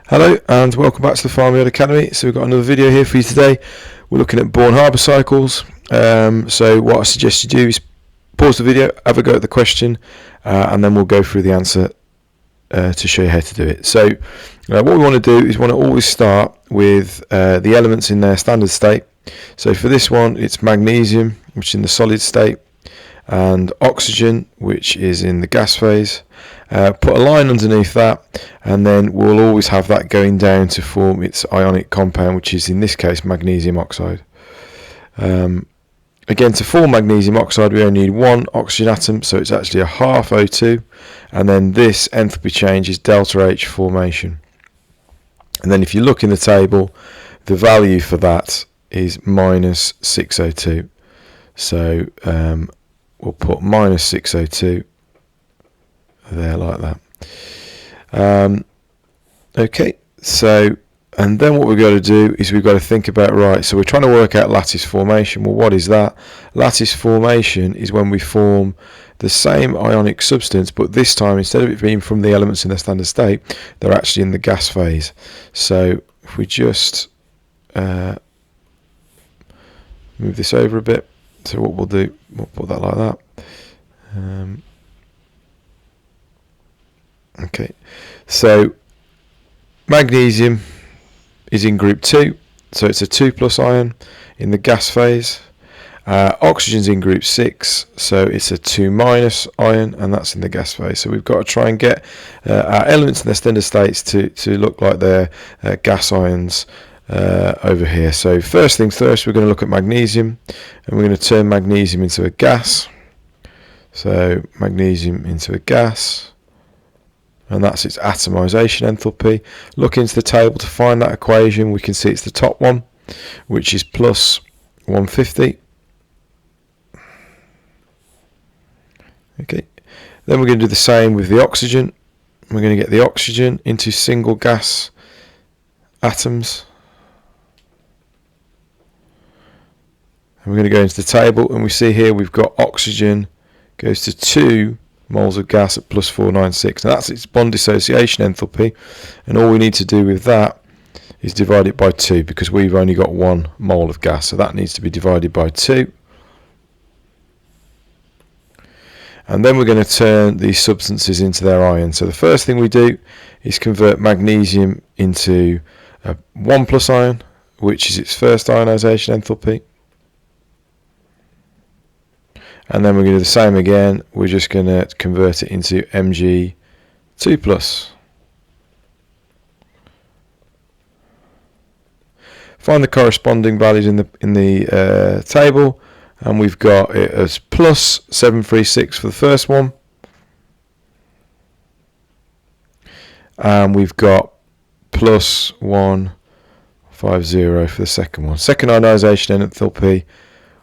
Hello and welcome back to the Farmyard Academy. So we've got another video here for you today. We're looking at Born-Haber cycles. So what I suggest you do is pause the video, have a go at the question, and then we'll go through the answer to show you how to do it. So what we want to do is want to always start with the elements in their standard state. So for this one it's magnesium, which is in the solid state, and oxygen, which is in the gas phase. Put a line underneath that, and then we'll always have that going down to form its ionic compound, which is in this case magnesium oxide. Again, to form magnesium oxide we only need one oxygen atom, so it's actually a half O2, and then this enthalpy change is delta H formation. And then if you look in the table, the value for that is minus 6O2. So we'll put minus 6O2 there like that. Okay, so and then what we've got to do is we've got to think about, right, so we're trying to work out lattice formation. Well, what is that? Lattice formation is when we form the same ionic substance, but this time instead of it being from the elements in their standard state, they're actually in the gas phase. So if we just move this over a bit, so what we'll do, we'll put that like that. Okay, so magnesium is in group 2, so it's a 2+ ion in the gas phase. Oxygen's in group 6, so it's a 2- ion, and that's in the gas phase. So we've got to try and get our elements in their standard states to look like they're gas ions over here. So first things first, we're going to look at magnesium, and we're going to turn magnesium into a gas. So magnesium into a gas, and that's its atomization enthalpy. Look into the table to find that equation. We can see it's the top one, which is plus 150. Okay, then we're going to do the same with the oxygen. We're going to get the oxygen into single gas atoms, and we're going to go into the table, and we see here we've got oxygen goes to 2 moles of gas at plus 496. Now that's its bond dissociation enthalpy, and all we need to do with that is divide it by 2, because we've only got 1 mole of gas, so that needs to be divided by 2. And then we're going to turn these substances into their ions. So the first thing we do is convert magnesium into a 1+ ion, which is its first ionization enthalpy. And then we're going to do the same again. We're just going to convert it into Mg2+. Find the corresponding values in the table, and we've got it as plus 736 for the first one, and we've got plus 150 for the second one. Second ionization enthalpy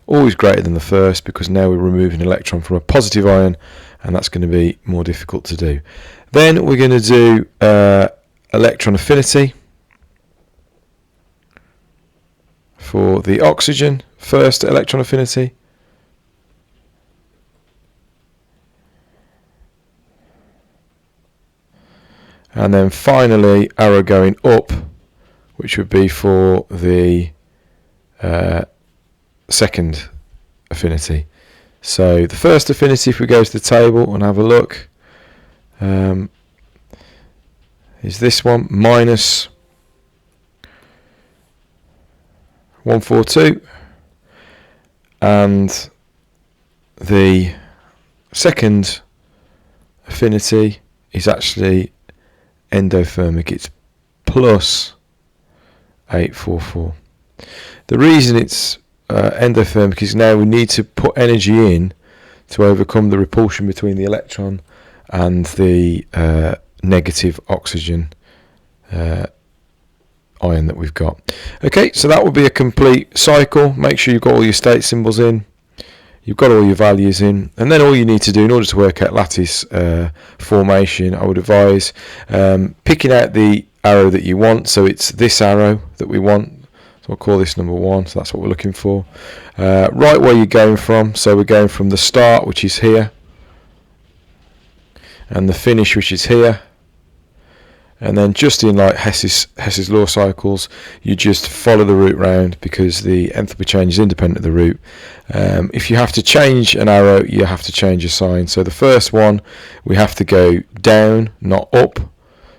always greater than the first, because now we're removing an electron from a positive ion, and that's going to be more difficult to do. Then we're going to do electron affinity for the oxygen. First electron affinity, and then finally arrow going up, which would be for the second affinity. So the first affinity, if we go to the table and have a look, is this one, minus 142, and the second affinity is actually endothermic, it's plus 844. The reason it's endothermic is now we need to put energy in to overcome the repulsion between the electron and the negative oxygen ion that we've got. Okay, so that will be a complete cycle. Make sure you've got all your state symbols in, you've got all your values in, and then all you need to do in order to work out lattice formation, I would advise picking out the arrow that you want. So it's this arrow that we want, so I'll call this number 1, so that's what we're looking for. Right where you're going from, so we're going from the start, which is here, and the finish, which is here, And then just in like Hess's law cycles, you just follow the root round because the enthalpy change is independent of the root. If you have to change an arrow, you have to change a sign. So the first one, we have to go down, not up.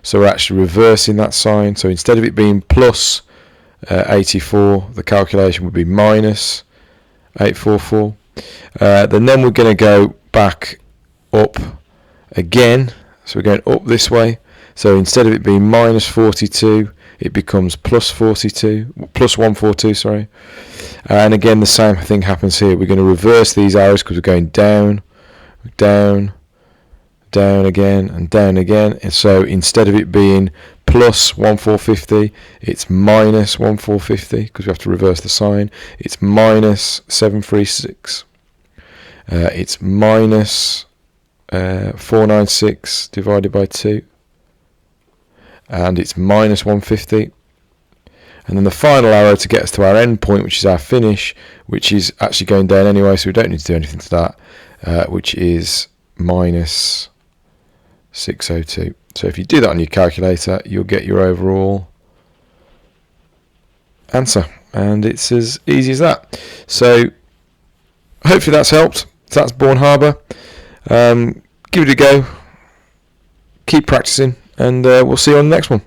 So we're actually reversing that sign. So instead of it being plus 84, the calculation would be minus 844. Then we're going to go back up again. So we're going up this way. So instead of it being minus 42, it becomes plus 142, sorry. And again, the same thing happens here. We're going to reverse these arrows because we're going down, down, down again, and down again. And so instead of it being plus 1450, it's minus 1450 because we have to reverse the sign. It's minus 736. It's minus 496 divided by 2. And it's minus 150. And then the final arrow to get us to our end point, which is our finish, which is actually going down anyway, so we don't need to do anything to that, which is minus 602. So if you do that on your calculator, you'll get your overall answer. And it's as easy as that. So hopefully that's helped. So that's Born-Haber. Give it a go. Keep practicing. And we'll see you on the next one.